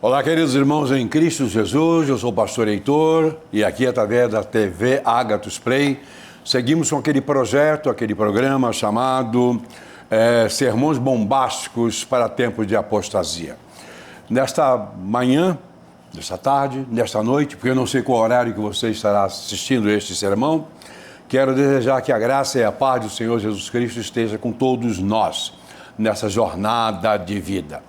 Olá, queridos irmãos em Cristo Jesus, eu sou o pastor Heitor e aqui através da TV Agathos Play seguimos com aquele projeto, aquele programa chamado Sermões Bombásticos para Tempos de Apostasia. Nesta manhã, nesta tarde, nesta noite, porque eu não sei qual horário que você estará assistindo este sermão, quero desejar que a graça e a paz do Senhor Jesus Cristo esteja com todos nós nessa jornada de vida.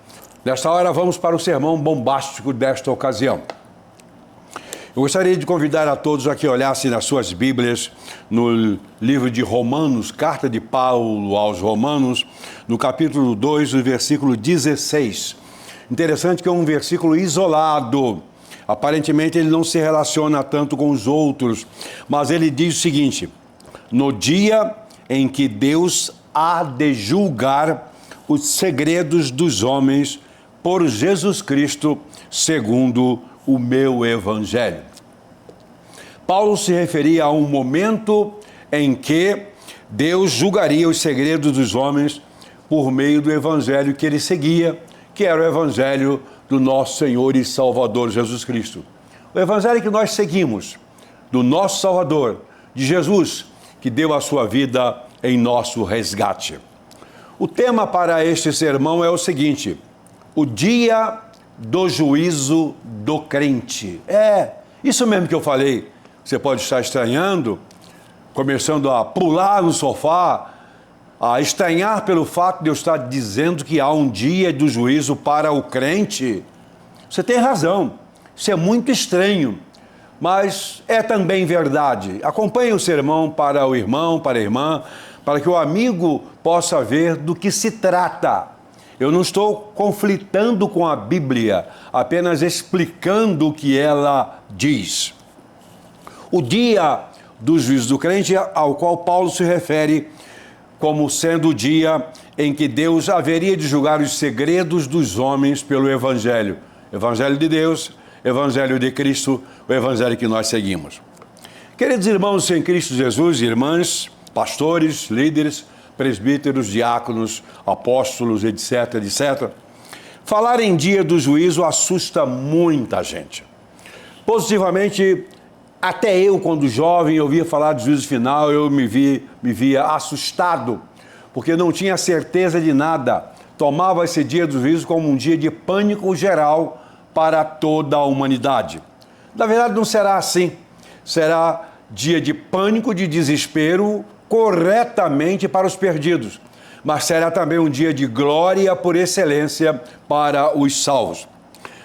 Nesta hora vamos para o sermão bombástico desta ocasião. Eu gostaria de convidar a todos a que olhassem nas suas Bíblias, no livro de Romanos, carta de Paulo aos Romanos, no capítulo 2, no versículo 16. Interessante que é um versículo isolado. Aparentemente ele não se relaciona tanto com os outros, mas ele diz o seguinte: no dia em que Deus há de julgar os segredos dos homens por Jesus Cristo, segundo o meu evangelho. Paulo se referia a um momento em que Deus julgaria os segredos dos homens por meio do evangelho que ele seguia, que era o evangelho do nosso Senhor e Salvador Jesus Cristo. O evangelho que nós seguimos, do nosso Salvador, de Jesus, que deu a sua vida em nosso resgate. O tema para este sermão é o seguinte: o dia do juízo do crente. Isso mesmo que eu falei. Você pode estar estranhando, começando a pular no sofá, a estranhar pelo fato de eu estar dizendo que há um dia do juízo para o crente. Você tem razão, isso é muito estranho, mas é também verdade. Acompanhe o sermão para o irmão, para a irmã, para que o amigo possa ver do que se trata. Eu não estou conflitando com a Bíblia, apenas explicando o que ela diz. O dia do juízo do crente, ao qual Paulo se refere como sendo o dia em que Deus haveria de julgar os segredos dos homens pelo Evangelho. Evangelho de Deus, Evangelho de Cristo, o Evangelho que nós seguimos. Queridos irmãos em Cristo Jesus, irmãs, pastores, líderes, presbíteros, diáconos, apóstolos, etc, etc. Falar em dia do juízo assusta muita gente. Positivamente, até eu, quando jovem, ouvia falar do juízo final, eu me via assustado, porque não tinha certeza de nada. Tomava esse dia do juízo como um dia de pânico geral para toda a humanidade. Na verdade, não será assim. Será dia de pânico, de desespero, corretamente para os perdidos, mas será também um dia de glória por excelência para os salvos.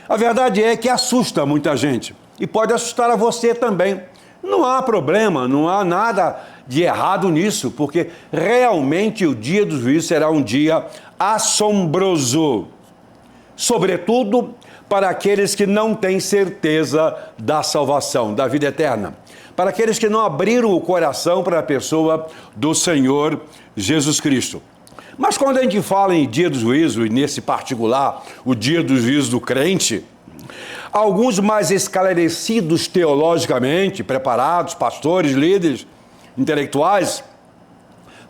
A verdade é que assusta muita gente e pode assustar a você também. Não há problema, não há nada de errado nisso, porque realmente o dia do juízo será um dia assombroso, sobretudo para aqueles que não têm certeza da salvação, da vida eterna. Para aqueles que não abriram o coração para a pessoa do Senhor Jesus Cristo. Mas quando a gente fala em dia do juízo, e nesse particular, o dia do juízo do crente, alguns mais esclarecidos teologicamente, preparados, pastores, líderes, intelectuais,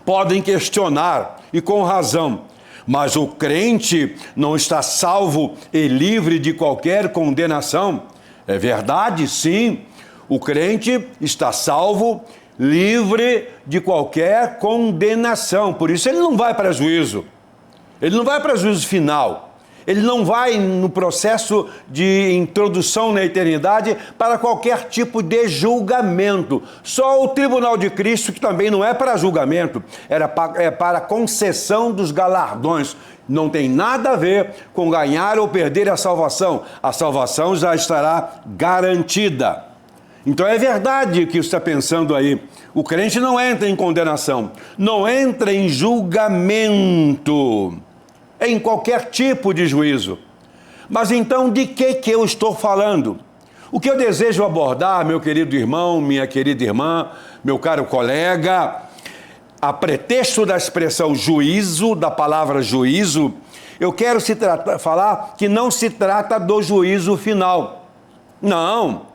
podem questionar, e com razão, mas o crente não está salvo e livre de qualquer condenação? É verdade, sim. O crente está salvo, livre de qualquer condenação. Por isso ele não vai para juízo. Ele não vai para juízo final. Ele não vai no processo de introdução na eternidade para qualquer tipo de julgamento. Só o tribunal de Cristo, que também não é para julgamento, é para concessão dos galardões. Não tem nada a ver com ganhar ou perder a salvação. A salvação já estará garantida. Então é verdade o que você está pensando aí. O crente não entra em condenação, não entra em julgamento, em qualquer tipo de juízo. Mas então de que eu estou falando? O que eu desejo abordar, meu querido irmão, minha querida irmã, meu caro colega, a pretexto da expressão juízo, da palavra juízo, eu quero falar que não se trata do juízo final. Não.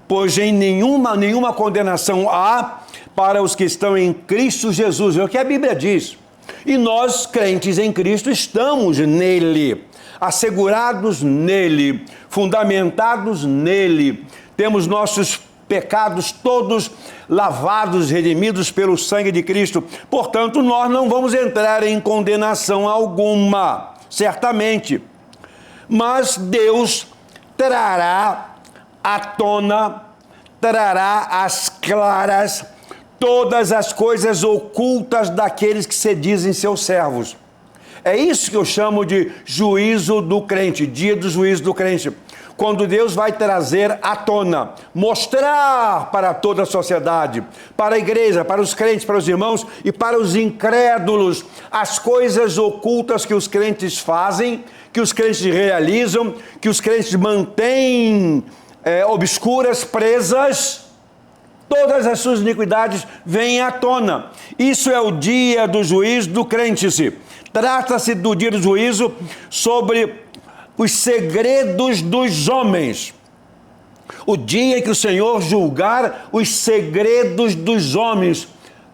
Pois em nenhuma condenação há para os que estão em Cristo Jesus, é o que a Bíblia diz. E nós, crentes em Cristo, estamos nele. assegurados nele, fundamentados nele, temos nossos pecados todos lavados, redimidos pelo sangue de Cristo. Portanto, nós não vamos entrar em condenação alguma, certamente. Mas Deus trará à tona, trará às claras todas as coisas ocultas daqueles que se dizem seus servos. É isso que eu chamo de juízo do crente, dia do juízo do crente. Quando Deus vai trazer à tona, mostrar para toda a sociedade, para a igreja, para os crentes, para os irmãos e para os incrédulos, as coisas ocultas que os crentes fazem, que os crentes realizam, que os crentes mantêm obscuras, presas, todas as suas iniquidades vêm à tona. Isso é o dia do juízo do crente-se. Trata-se do dia do juízo sobre os segredos dos homens. O dia que o Senhor julgar os segredos dos homens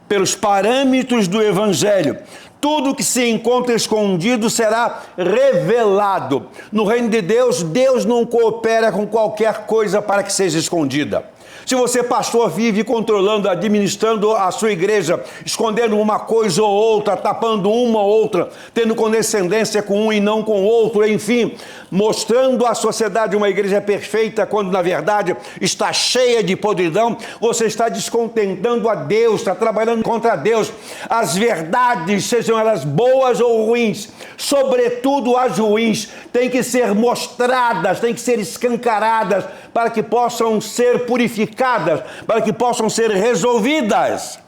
pelos parâmetros do Evangelho. Tudo que se encontra escondido será revelado. No reino de Deus, Deus não coopera com qualquer coisa para que seja escondida. Se você, pastor, vive controlando, administrando a sua igreja, escondendo uma coisa ou outra, tapando uma ou outra, tendo condescendência com um e não com o outro, enfim, mostrando à sociedade uma igreja perfeita, quando na verdade está cheia de podridão, você está descontentando a Deus, está trabalhando contra Deus. As verdades, sejam elas boas ou ruins, sobretudo as ruins, têm que ser mostradas, têm que ser escancaradas, para que possam ser purificadas, para que possam ser resolvidas.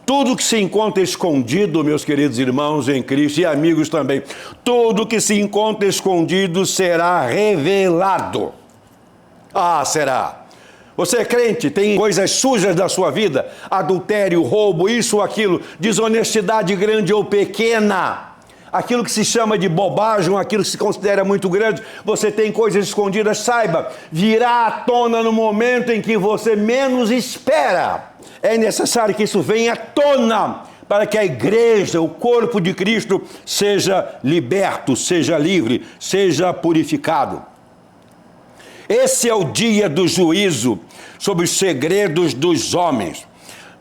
Tudo que se encontra escondido, meus queridos irmãos em Cristo e amigos também, tudo que se encontra escondido será revelado. Ah, será? Você é crente, tem coisas sujas da sua vida, adultério, roubo, isso ou aquilo, desonestidade grande ou pequena, aquilo que se chama de bobagem, aquilo que se considera muito grande, você tem coisas escondidas, saiba, virá à tona no momento em que você menos espera. É necessário que isso venha à tona, para que a igreja, o corpo de Cristo, seja liberto, seja livre, seja purificado. Esse é o dia do juízo sobre os segredos dos homens,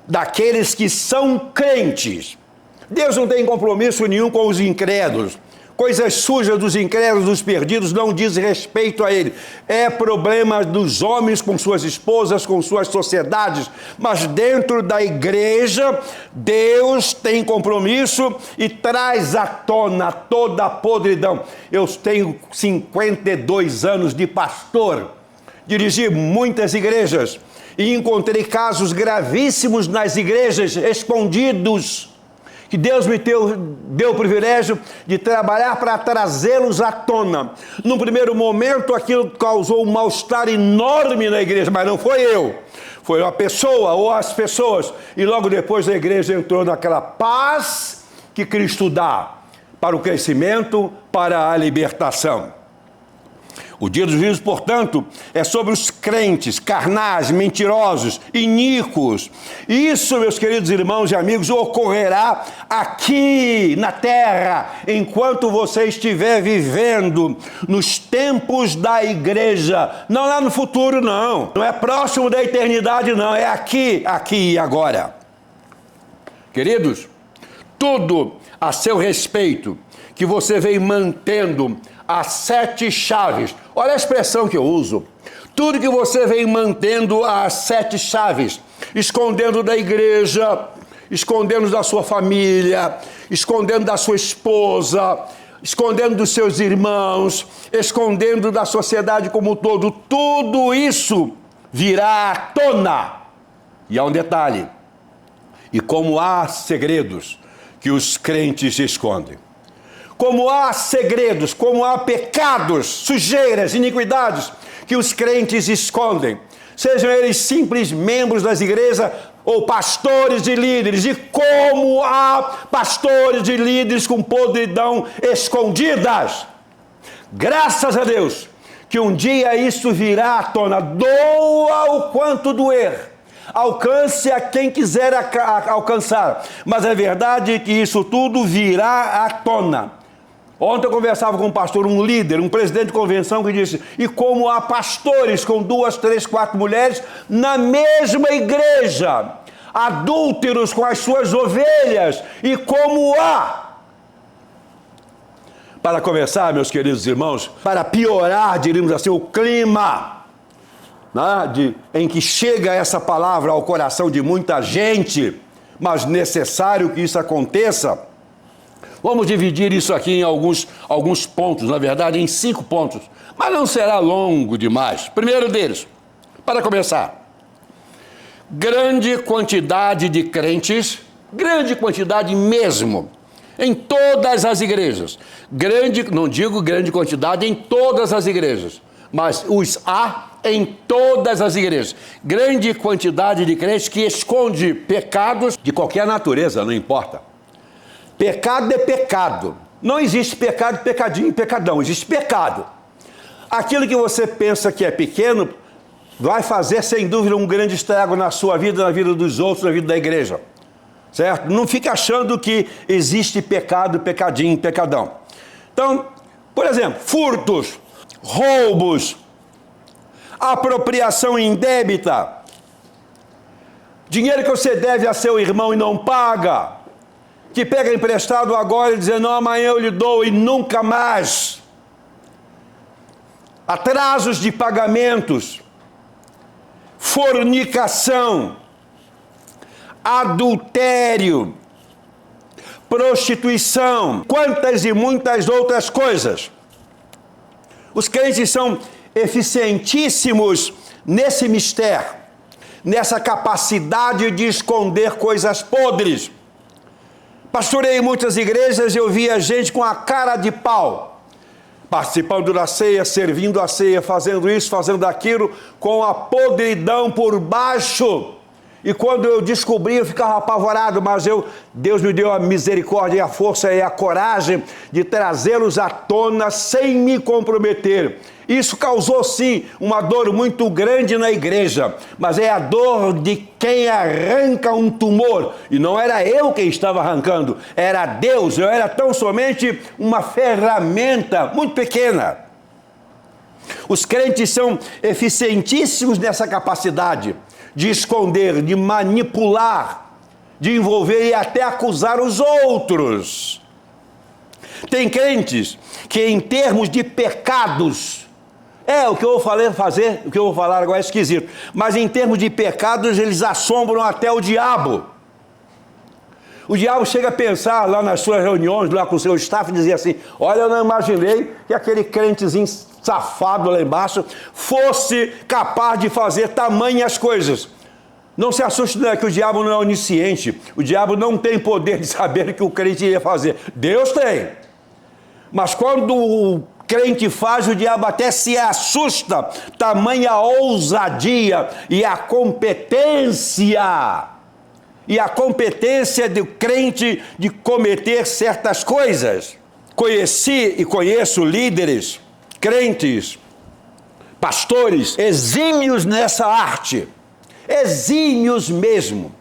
daqueles que são crentes. Deus não tem compromisso nenhum com os incrédulos. Coisas sujas dos incrédulos, dos perdidos, não diz respeito a ele. É problema dos homens com suas esposas, com suas sociedades. Mas dentro da igreja, Deus tem compromisso e traz à tona toda a podridão. Eu tenho 52 anos de pastor, dirigi muitas igrejas e encontrei casos gravíssimos nas igrejas, escondidos, que Deus me deu o privilégio de trabalhar para trazê-los à tona. Num primeiro momento, aquilo causou um mal-estar enorme na igreja, mas não foi eu. Foi uma pessoa ou as pessoas. E logo depois a igreja entrou naquela paz que Cristo dá para o crescimento, para a libertação. O dia do juízo, portanto, é sobre os crentes, carnais, mentirosos, iníquos. Isso, meus queridos irmãos e amigos, ocorrerá aqui na terra, enquanto você estiver vivendo nos tempos da igreja. Não lá no futuro, não. Não é próximo da eternidade, não. É aqui e agora. Queridos, tudo a seu respeito que você vem mantendo as 7 chaves. Olha a expressão que eu uso. Tudo que você vem mantendo as 7 chaves, escondendo da igreja, escondendo da sua família, escondendo da sua esposa, escondendo dos seus irmãos, escondendo da sociedade como um todo, tudo isso virá à tona. E há um detalhe: e como há segredos que os crentes escondem, como há segredos, como há pecados, sujeiras, iniquidades que os crentes escondem, sejam eles simples membros das igrejas ou pastores e líderes, e como há pastores e líderes com podridão escondidas. Graças a Deus que um dia isso virá à tona, doa o quanto doer, alcance a quem quiser alcançar, mas é verdade que isso tudo virá à tona. Ontem eu conversava com um pastor, um líder, um presidente de convenção que disse, e como há pastores com 2, 3, 4 mulheres na mesma igreja, adúlteros com as suas ovelhas, e como há... Para começar, meus queridos irmãos, para piorar, diríamos assim, o clima, né, em que chega essa palavra ao coração de muita gente, mas necessário que isso aconteça, vamos dividir isso aqui em alguns pontos, na verdade em 5 pontos, mas não será longo demais. Primeiro deles, para começar, grande quantidade de crentes, grande quantidade mesmo, em todas as igrejas. Não digo grande quantidade em todas as igrejas, mas os há em todas as igrejas. Grande quantidade de crentes que esconde pecados de qualquer natureza, não importa. Pecado é pecado. Não existe pecado, pecadinho, pecadão. Existe pecado. Aquilo que você pensa que é pequeno vai fazer, sem dúvida, um grande estrago na sua vida, na vida dos outros, na vida da igreja. Certo? Não fica achando que existe pecado, pecadinho, pecadão. Então, por exemplo, furtos, roubos, apropriação indébita, dinheiro que você deve a seu irmão e não paga, que pega emprestado agora e diz, não, amanhã eu lhe dou e nunca mais. Atrasos de pagamentos, fornicação, adultério, prostituição, quantas e muitas outras coisas. Os crentes são eficientíssimos nesse mistério, nessa capacidade de esconder coisas podres. Pastorei em muitas igrejas e eu via gente com a cara de pau, participando da ceia, servindo a ceia, fazendo isso, fazendo aquilo, com a podridão por baixo. E quando eu descobri, eu ficava apavorado, mas Deus me deu a misericórdia e a força e a coragem de trazê-los à tona sem me comprometer. Isso causou, sim, uma dor muito grande na igreja, mas é a dor de quem arranca um tumor. E não era eu quem estava arrancando, era Deus. Eu era tão somente uma ferramenta muito pequena. Os crentes são eficientíssimos nessa capacidade de esconder, de manipular, de envolver e até acusar os outros. Tem crentes que, em termos de pecados, o que eu vou falar agora é esquisito, mas em termos de pecados, eles assombram até o diabo. O diabo chega a pensar lá nas suas reuniões, lá com o seu staff, e dizia assim, olha, eu não imaginei que aquele crentezinho safado lá embaixo fosse capaz de fazer tamanhas coisas. Não se assuste, não, que o diabo não é onisciente, o diabo não tem poder de saber o que o crente ia fazer. Deus tem. Mas quando o crente faz, o diabo até se assusta, tamanha ousadia e a competência do crente de cometer certas coisas. Conheci e conheço líderes, crentes, pastores, exímios nessa arte, exímios mesmo,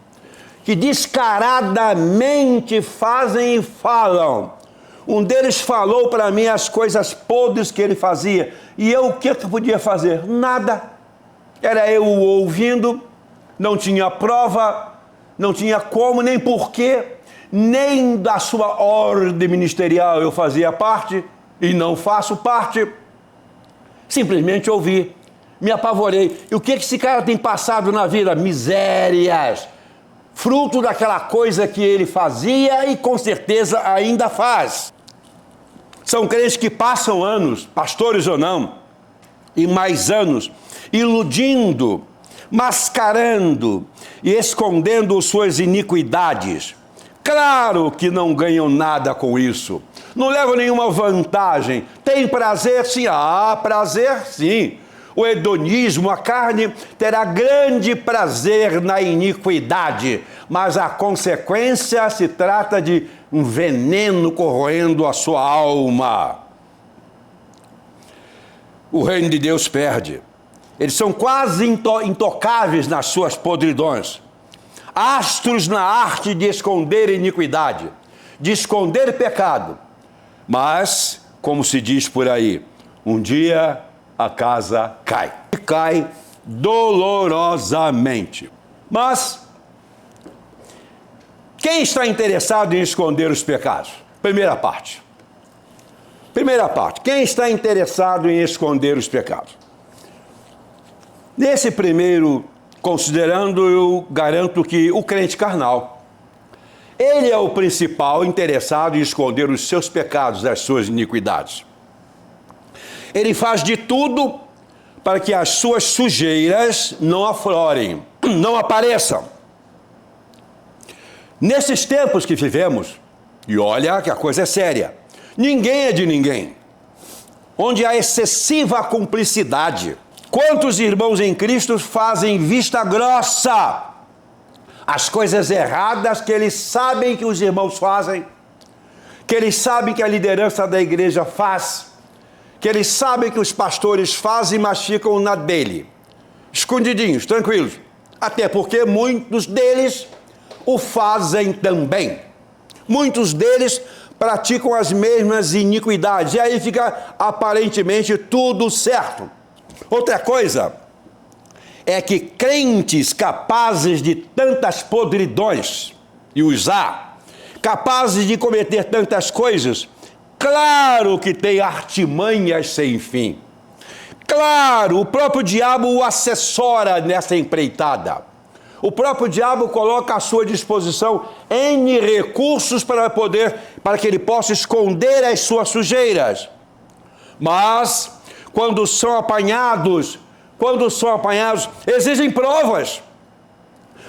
que descaradamente fazem e falam. Um deles falou para mim as coisas podres que ele fazia, e eu o que eu podia fazer? Nada. Era eu ouvindo, não tinha prova, não tinha como, nem porquê, nem da sua ordem ministerial eu fazia parte, e não faço parte. Simplesmente ouvi, me apavorei. E o que esse cara tem passado na vida? Misérias, fruto daquela coisa que ele fazia e com certeza ainda faz. São crentes que passam anos, pastores ou não, e mais anos, iludindo, mascarando e escondendo suas iniquidades. Claro que não ganham nada com isso, não levam nenhuma vantagem. Tem prazer sim? Prazer sim. O hedonismo, a carne, terá grande prazer na iniquidade, mas a consequência se trata de um veneno corroendo a sua alma. O reino de Deus perde. Eles são quase intocáveis nas suas podridões. Astros na arte de esconder iniquidade, de esconder pecado, Mas, como se diz por aí, um dia a casa cai. E cai dolorosamente. Mas, quem está interessado em esconder os pecados? Primeira parte. Quem está interessado em esconder os pecados? Nesse primeiro, considerando, eu garanto que o crente carnal, ele é o principal interessado em esconder os seus pecados, as suas iniquidades. Ele faz de tudo para que as suas sujeiras não aflorem, não apareçam. Nesses tempos que vivemos, e olha que a coisa é séria, ninguém é de ninguém, onde há excessiva cumplicidade. Quantos irmãos em Cristo fazem vista grossa as coisas erradas que eles sabem que os irmãos fazem, que eles sabem que a liderança da igreja faz, que eles sabem que os pastores fazem, mas ficam na dele, escondidinhos, tranquilos, até porque muitos deles o fazem também. Muitos deles praticam as mesmas iniquidades, e aí fica aparentemente tudo certo. Outra coisa é que crentes capazes de tantas podridões, e os há, capazes de cometer tantas coisas, claro que tem artimanhas sem fim. Claro, o próprio diabo o assessora nessa empreitada. O próprio diabo coloca à sua disposição N recursos para que ele possa esconder as suas sujeiras. Mas, quando são apanhados, exigem provas.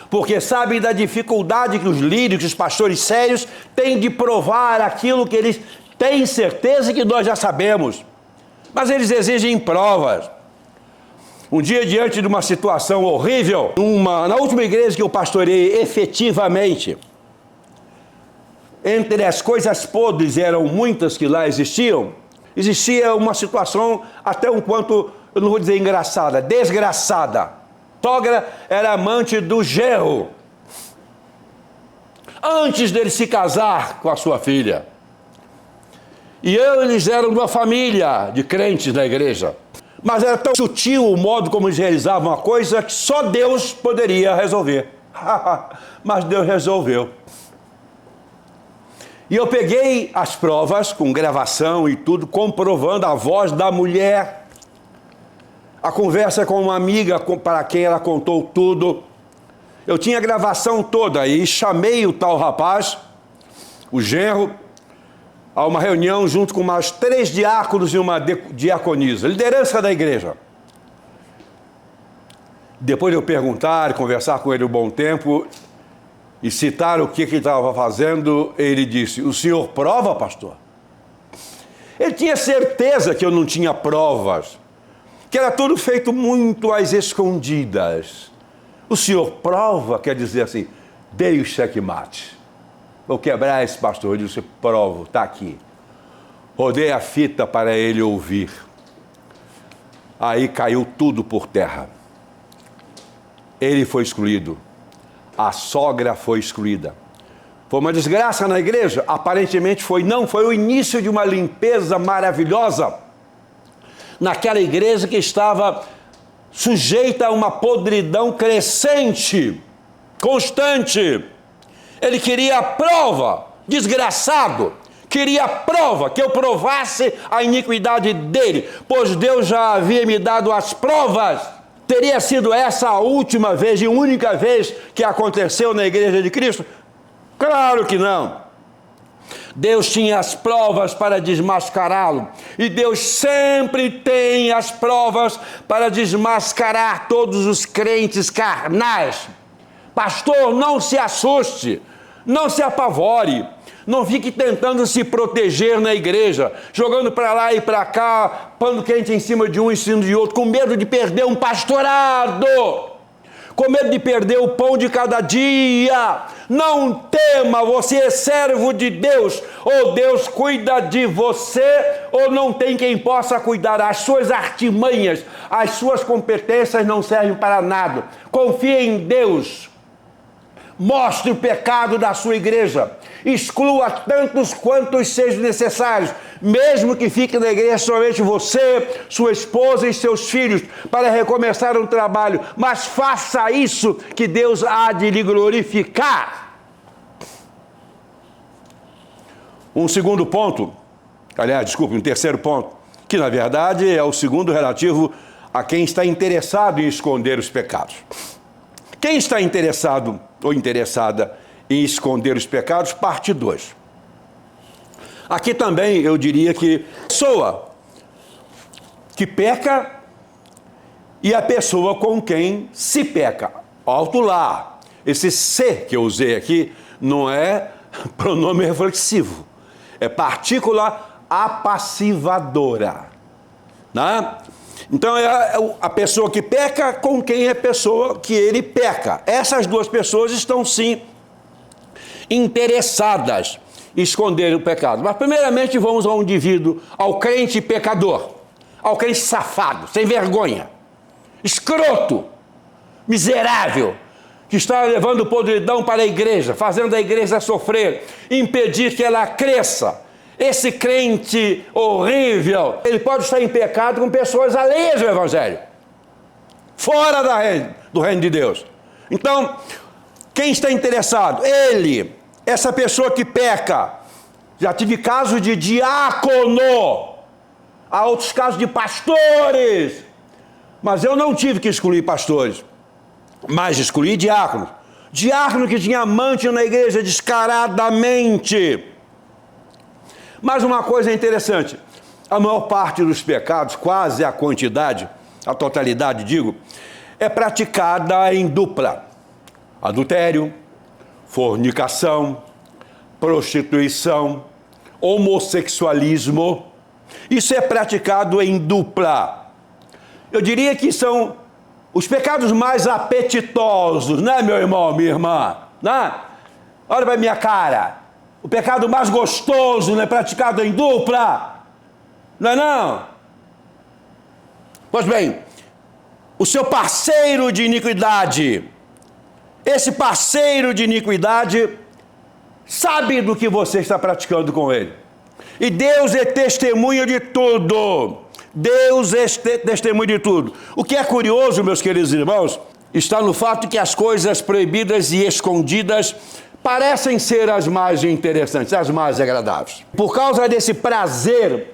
Porque sabem da dificuldade que os líderes, os pastores sérios, têm de provar aquilo que eles têm certeza que nós já sabemos. Mas eles exigem provas. Um dia, diante de uma situação horrível, na última igreja que eu pastorei efetivamente, entre as coisas podres, eram muitas que lá existia uma situação até um quanto, eu não vou dizer engraçada, desgraçada. A sogra era amante do genro, antes dele se casar com a sua filha. E eles eram de uma família de crentes na igreja. Mas era tão sutil o modo como eles realizavam a coisa que só Deus poderia resolver. Mas Deus resolveu. E eu peguei as provas, com gravação e tudo, comprovando a voz da mulher. A conversa com uma amiga para quem ela contou tudo. Eu tinha a gravação toda e chamei o tal rapaz, o genro, a uma reunião junto com mais 3 diáconos e uma diaconisa, liderança da igreja. Depois de eu perguntar, conversar com ele um bom tempo e citar o que ele estava fazendo, ele disse: "O senhor prova, pastor?" Ele tinha certeza que eu não tinha provas, que era tudo feito muito às escondidas. "O senhor prova?" Quer dizer assim, dei o checkmate. Vou quebrar esse pastor. Eu disse: "Provo, está aqui." Rodei a fita para ele ouvir. Aí caiu tudo por terra. Ele foi excluído. A sogra foi excluída. Foi uma desgraça na igreja? Aparentemente foi. Não, foi o início de uma limpeza maravilhosa naquela igreja que estava sujeita a uma podridão crescente, constante. Ele queria a prova, desgraçado, queria a prova, que eu provasse a iniquidade dele, pois Deus já havia me dado as provas. Teria sido essa a última vez e única vez que aconteceu na igreja de Cristo? Claro que não. Deus tinha as provas para desmascará-lo, e Deus sempre tem as provas para desmascarar todos os crentes carnais. Pastor, não se assuste, não se apavore, não fique tentando se proteger na igreja, jogando para lá e para cá, pano quente em cima de um em cima de outro, com medo de perder um pastorado, com medo de perder o pão de cada dia. Não tema, você é servo de Deus, ou Deus cuida de você, ou não tem quem possa cuidar. As suas artimanhas, as suas competências não servem para nada. Confie em Deus. Mostre o pecado da sua igreja. Exclua tantos quantos sejam necessários, mesmo que fique na igreja somente você, sua esposa e seus filhos, para recomeçar um trabalho. Mas faça isso, que Deus há de lhe glorificar. Um terceiro ponto, que na verdade é o segundo relativo a quem está interessado em esconder os pecados. Quem está interessado ou interessada em esconder os pecados, parte 2. Aqui também eu diria que a pessoa que peca e a pessoa com quem se peca. Alto lá. Esse se que eu usei aqui não é pronome reflexivo, é partícula apassivadora, né? Então é a pessoa que peca com quem é a pessoa que ele peca. Essas duas pessoas estão sim interessadas em esconder o pecado. Mas primeiramente vamos ao indivíduo, ao crente pecador, ao crente safado, sem vergonha, escroto, miserável, que está levando podridão para a igreja, fazendo a igreja sofrer, impedir que ela cresça. Esse crente horrível, ele pode estar em pecado com pessoas alheias ao Evangelho, fora do reino de Deus. Então, quem está interessado? Ele, essa pessoa que peca. Já tive caso de diácono, há outros casos de pastores, mas eu não tive que excluir pastores, mas excluí diáconos. Diácono que tinha amante na igreja descaradamente. Mas uma coisa interessante, a maior parte dos pecados, quase a quantidade, a totalidade digo, é praticada em dupla. Adultério, fornicação, prostituição, homossexualismo, isso é praticado em dupla. Eu diria que são os pecados mais apetitosos, né, meu irmão, minha irmã? Né? Olha para a minha cara. O pecado mais gostoso, né, praticado em dupla. Não é não? Pois bem, o seu parceiro de iniquidade, esse parceiro de iniquidade sabe do que você está praticando com ele. E Deus é testemunha de tudo. Deus é testemunha de tudo. O que é curioso, meus queridos irmãos, está no fato que as coisas proibidas e escondidas parecem ser as mais interessantes, as mais agradáveis. Por causa desse prazer,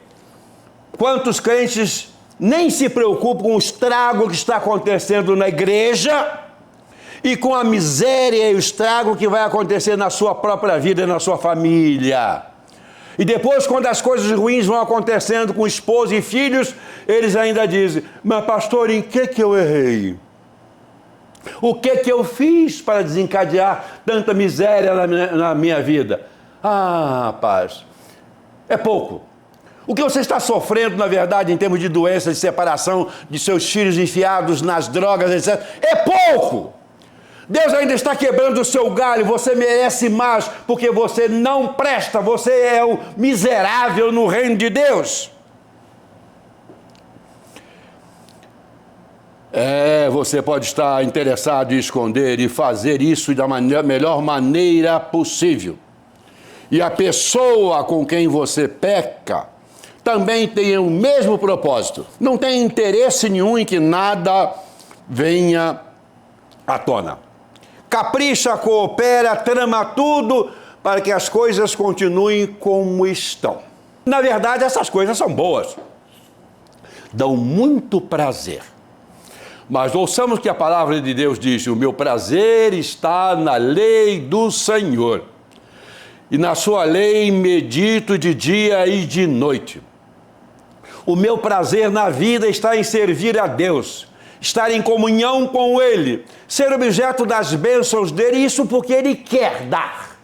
quantos crentes nem se preocupam com o estrago que está acontecendo na igreja e com a miséria e o estrago que vai acontecer na sua própria vida e na sua família. E depois, quando as coisas ruins vão acontecendo com esposa e filhos, eles ainda dizem: mas pastor, em que eu errei? O que eu fiz para desencadear tanta miséria na minha vida? Ah, rapaz, é pouco. O que você está sofrendo, na verdade, em termos de doença, de separação, de seus filhos enfiados nas drogas, etc., é pouco. Deus ainda está quebrando o seu galho, você merece mais, porque você não presta, você é o miserável no reino de Deus. Você pode estar interessado em esconder e fazer isso da melhor maneira possível. E a pessoa com quem você peca também tem o mesmo propósito. Não tem interesse nenhum em que nada venha à tona. Capricha, coopera, trama tudo para que as coisas continuem como estão. Na verdade, essas coisas são boas. Dão muito prazer. Mas ouçamos que a palavra de Deus diz: o meu prazer está na lei do Senhor, e na sua lei medito de dia e de noite. O meu prazer na vida está em servir a Deus, estar em comunhão com Ele, ser objeto das bênçãos dEle, isso porque Ele quer dar.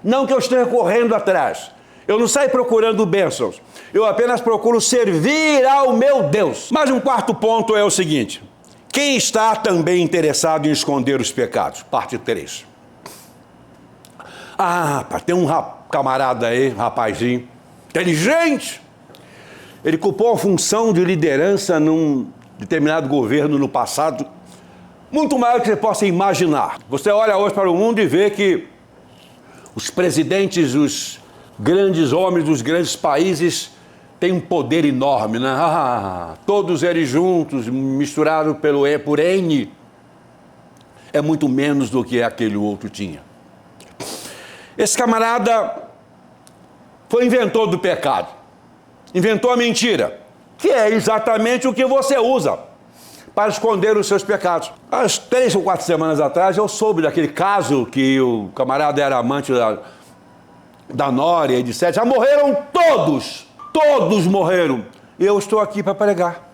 Não que eu esteja correndo atrás. Eu não saio procurando bênçãos. Eu apenas procuro servir ao meu Deus. Mas um quarto ponto é o seguinte: quem está também interessado em esconder os pecados? Parte 3. Tem um camarada aí, rapazinho, inteligente. Ele ocupou a função de liderança num determinado governo no passado, muito maior do que você possa imaginar. Você olha hoje para o mundo e vê que os presidentes, os grandes homens dos grandes países têm um poder enorme, né? Todos eles juntos, misturados por N, é muito menos do que aquele outro tinha. Esse camarada foi inventor do pecado, inventou a mentira, que é exatamente o que você usa para esconder os seus pecados. Há 3 ou 4 semanas atrás eu soube daquele caso que o camarada era amante da Nora e etc. Já morreram todos morreram. E eu estou aqui para pregar.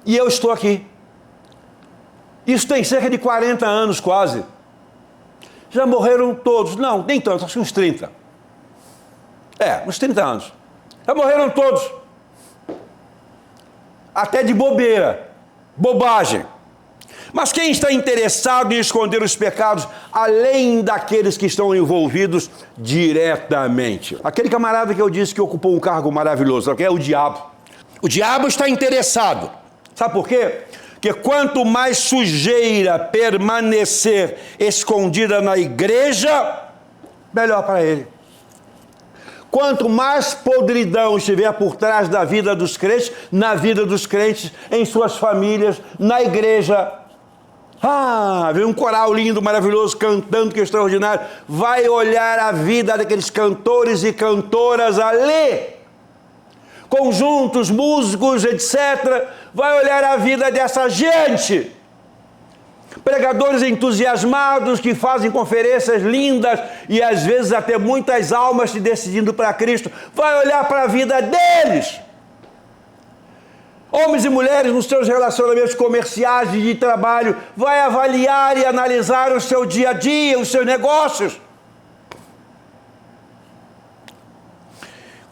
E eu estou aqui. Isso tem cerca de 40 anos quase. Já morreram todos. Não, nem tanto, acho que uns 30. Uns 30 anos. Já morreram todos. Até de bobeira, bobagem. Mas quem está interessado em esconder os pecados, além daqueles que estão envolvidos diretamente? Aquele camarada que eu disse que ocupou um cargo maravilhoso, que é o diabo. O diabo está interessado. Sabe por quê? Porque quanto mais sujeira permanecer escondida na igreja, melhor para ele. Quanto mais podridão estiver por trás da vida dos crentes, na vida dos crentes, em suas famílias, na igreja. Vem um coral lindo, maravilhoso, cantando, que é extraordinário. Vai olhar a vida daqueles cantores e cantoras ali, conjuntos, músicos, etc. Vai olhar a vida dessa gente. Pregadores entusiasmados que fazem conferências lindas e às vezes até muitas almas se decidindo para Cristo. Vai olhar para a vida deles. Homens e mulheres nos seus relacionamentos comerciais e de trabalho. Vai avaliar e analisar o seu dia a dia, os seus negócios.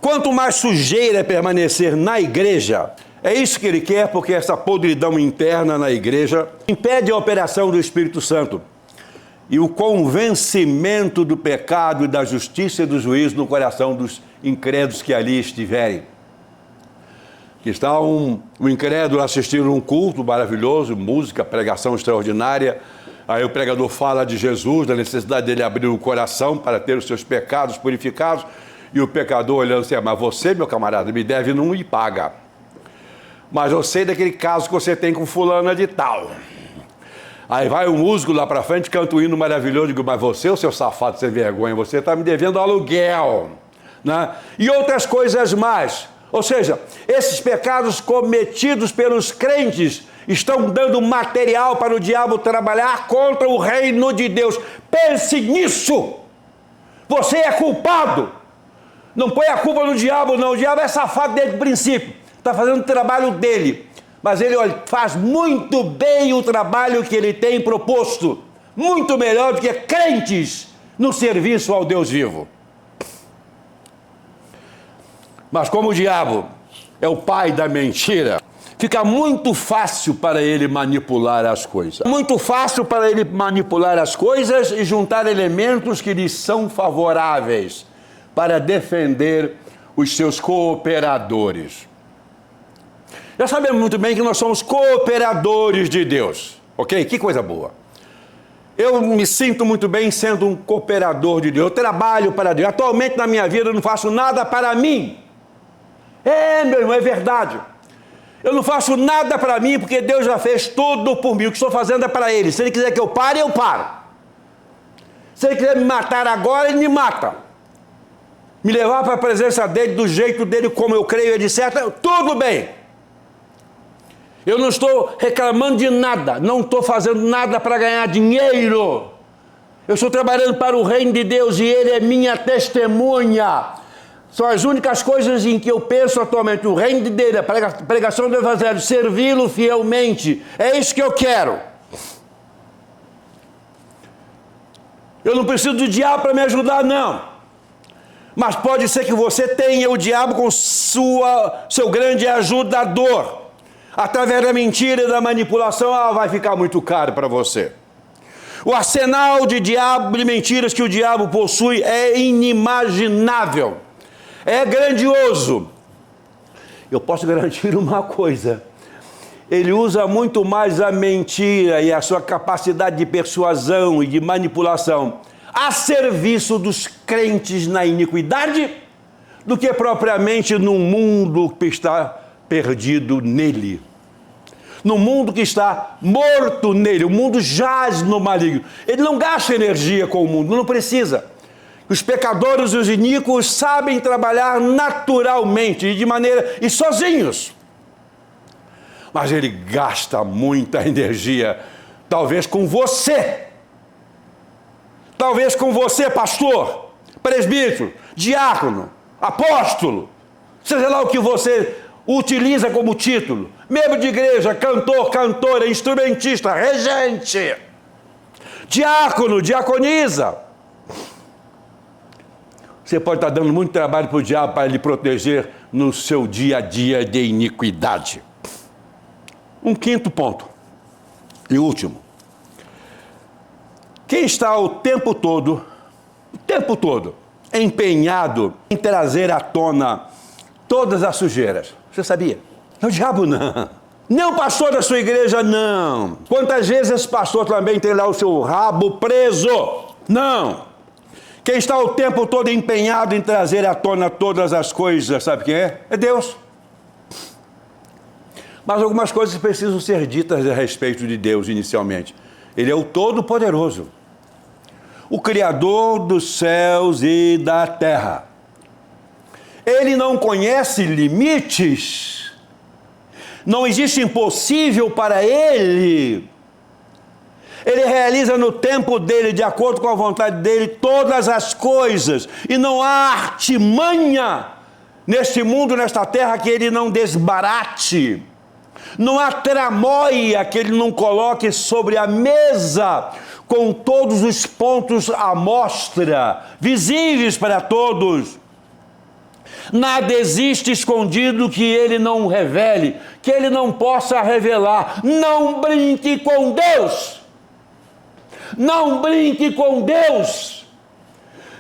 Quanto mais sujeira permanecer na igreja, é isso que ele quer, porque essa podridão interna na igreja impede a operação do Espírito Santo e o convencimento do pecado e da justiça e do juízo no coração dos incrédulos que ali estiverem. Que está um incrédulo assistindo um culto maravilhoso, música, pregação extraordinária, aí o pregador fala de Jesus, da necessidade dele abrir o coração para ter os seus pecados purificados, e o pecador olhando assim: mas você, meu camarada, me deve não e paga. Mas eu sei daquele caso que você tem com fulana de tal. Aí vai o músico lá para frente, canta um hino maravilhoso, digo: mas você, o seu safado sem vergonha, você está me devendo aluguel, né? E outras coisas mais. Ou seja, esses pecados cometidos pelos crentes estão dando material para o diabo trabalhar contra o reino de Deus. Pense nisso. Você é culpado. Não põe a culpa no diabo, não. O diabo é safado desde o princípio. Está fazendo o trabalho dele. Mas ele faz muito bem o trabalho que ele tem proposto. Muito melhor do que crentes no serviço ao Deus vivo. Mas como o diabo é o pai da mentira, fica muito fácil para ele manipular as coisas. Muito fácil para ele manipular as coisas e juntar elementos que lhe são favoráveis para defender os seus cooperadores. Já sabemos muito bem que nós somos cooperadores de Deus, ok? Que coisa boa. Eu me sinto muito bem sendo um cooperador de Deus. Eu trabalho para Deus. Atualmente na minha vida eu não faço nada para mim. Meu irmão, é verdade. Eu não faço nada para mim porque Deus já fez tudo por mim. O que estou fazendo é para Ele. Se Ele quiser que eu pare, eu paro. Se Ele quiser me matar agora, Ele me mata. Me levar para a presença dEle, do jeito dEle, como eu creio, etc. Tudo bem. Eu não estou reclamando de nada. Não estou fazendo nada para ganhar dinheiro. Eu estou trabalhando para o reino de Deus e Ele é minha testemunha. São as únicas coisas em que eu penso atualmente: o reino de Deus, a pregação do Evangelho, servi-lo fielmente. É isso que eu quero. Eu não preciso do diabo para me ajudar, não. Mas pode ser que você tenha o diabo com seu grande ajudador. Através da mentira e da manipulação, vai ficar muito caro para você. O arsenal de mentiras que o diabo possui é inimaginável. É grandioso. Eu posso garantir uma coisa: ele usa muito mais a mentira e a sua capacidade de persuasão e de manipulação a serviço dos crentes na iniquidade do que propriamente num mundo que está perdido nele. No mundo que está morto nele, o mundo jaz no maligno. Ele não gasta energia com o mundo, não precisa. Os pecadores e os iníquos sabem trabalhar naturalmente e sozinhos. Mas ele gasta muita energia, talvez com você. Talvez com você, pastor, presbítero, diácono, apóstolo, seja lá o que você utiliza como título, membro de igreja, cantor, cantora, instrumentista, regente, diácono, diaconisa. Você pode estar dando muito trabalho para o diabo para lhe proteger no seu dia a dia de iniquidade. Um quinto ponto, e último. Quem está o tempo todo, empenhado em trazer à tona todas as sujeiras. Você sabia? É o diabo, não. Não o pastor da sua igreja, não. Quantas vezes esse pastor também tem lá o seu rabo preso? Não. Quem está o tempo todo empenhado em trazer à tona todas as coisas, sabe quem é? É Deus. Mas algumas coisas precisam ser ditas a respeito de Deus inicialmente. Ele é o Todo-Poderoso, o Criador dos céus e da terra. Ele não conhece limites. Não existe impossível para ele. Ele realiza no tempo dele, de acordo com a vontade dele, todas as coisas. E não há artimanha neste mundo, nesta terra, que ele não desbarate. Não há tramóia que ele não coloque sobre a mesa, com todos os pontos à mostra, visíveis para todos. Nada existe escondido que ele não revele, que ele não possa revelar. Não brinque com Deus. Não brinque com Deus.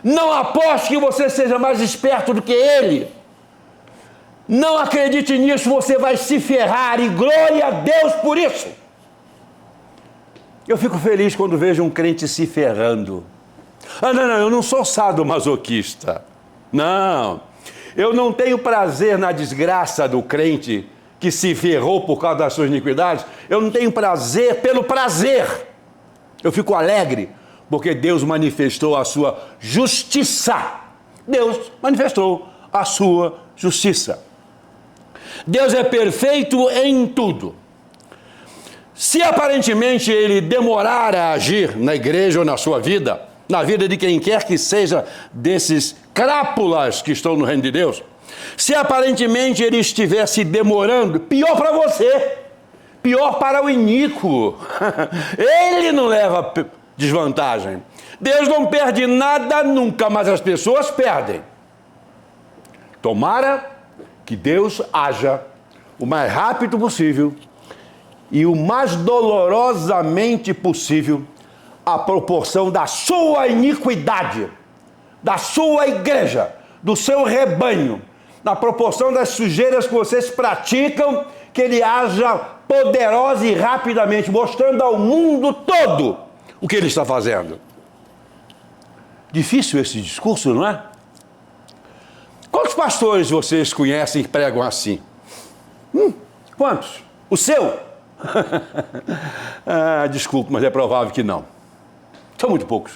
Não aposte que você seja mais esperto do que ele. Não acredite nisso, você vai se ferrar, e glória a Deus por isso. Eu fico feliz quando vejo um crente se ferrando. Não, eu não sou sadomasoquista. Não, eu não tenho prazer na desgraça do crente que se ferrou por causa das suas iniquidades. Eu não tenho prazer pelo prazer. Eu fico alegre porque Deus manifestou a sua justiça. Deus manifestou a sua justiça. Deus é perfeito em tudo. Se aparentemente ele demorar a agir na igreja ou na sua vida, na vida de quem quer que seja desses crápulas que estão no reino de Deus, se aparentemente ele estivesse demorando, pior para você, pior para o iníquo. Ele não leva desvantagem. Deus não perde nada nunca, mas as pessoas perdem. Tomara que Deus haja o mais rápido possível e o mais dolorosamente possível à proporção da sua iniquidade, da sua igreja, do seu rebanho, na proporção das sujeiras que vocês praticam, que ele haja poderosa e rapidamente, mostrando ao mundo todo o que ele está fazendo. Difícil esse discurso, não é? Quantos pastores vocês conhecem que pregam assim? Quantos? O seu? Desculpe, mas é provável que não. São muito poucos.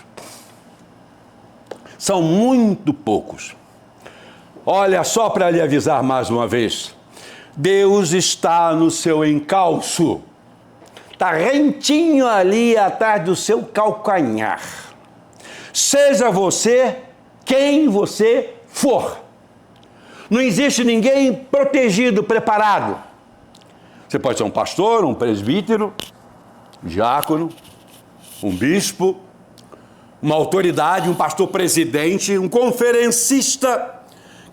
São muito poucos. Olha, só para lhe avisar mais uma vez, Deus está no seu encalço. Está rentinho ali atrás do seu calcanhar. Seja você quem você for. Não existe ninguém protegido, preparado. Você pode ser um pastor, um presbítero, um diácono, um bispo, uma autoridade, um pastor presidente, um conferencista.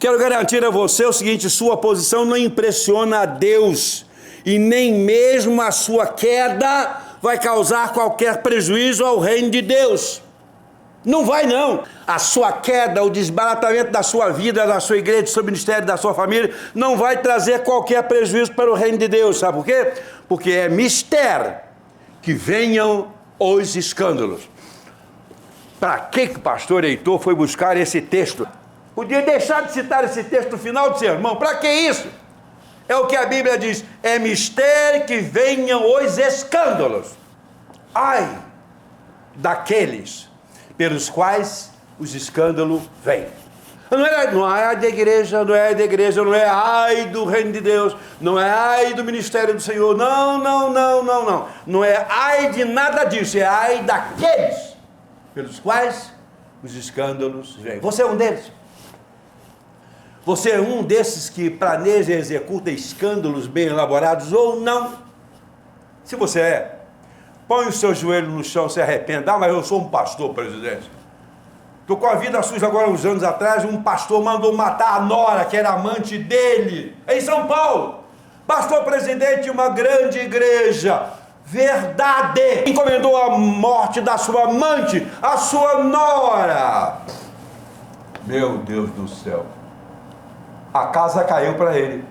Quero garantir a você o seguinte: sua posição não impressiona a Deus e nem mesmo a sua queda vai causar qualquer prejuízo ao reino de Deus. Não vai não. A sua queda, o desbaratamento da sua vida, da sua igreja, do seu ministério, da sua família, não vai trazer qualquer prejuízo para o reino de Deus. Sabe por quê? Porque é mistério que venham os escândalos. Para que o pastor Heitor foi buscar esse texto? Podia deixar de citar esse texto no final do sermão. Para que isso? É o que a Bíblia diz. É mistério que venham os escândalos. Ai daqueles pelos quais os escândalos vêm. Não é ai da igreja, não é da igreja, não é ai do reino de Deus, não é ai do ministério do Senhor, não. Não é ai de nada disso, é ai daqueles pelos quais os escândalos vêm. Você é um deles? Você é um desses que planeja e executa escândalos bem elaborados ou não? Se você é, põe o seu joelho no chão, se arrependa. Ah, mas eu sou um pastor, presidente. Estou com a vida suja agora, uns anos atrás, um pastor mandou matar a nora, que era amante dele, em São Paulo. Pastor presidente de uma grande igreja. Verdade. Encomendou a morte da sua amante, a sua nora. Meu Deus do céu. A casa caiu para ele.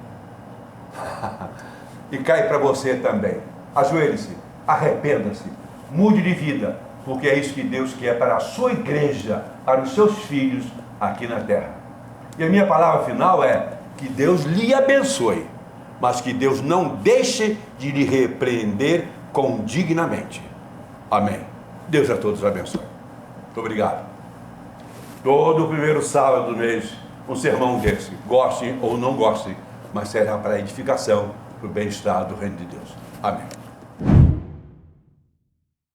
E cai para você também. Ajoelhe-se, arrependa-se, mude de vida, porque é isso que Deus quer para a sua igreja, para os seus filhos aqui na terra. E a minha palavra final é que Deus lhe abençoe, mas que Deus não deixe de lhe repreender condignamente. Amém. Deus a todos abençoe. Muito obrigado. Todo o primeiro sábado do mês, um sermão desse, goste ou não goste, mas será para a edificação, para o bem-estar do reino de Deus. Amém.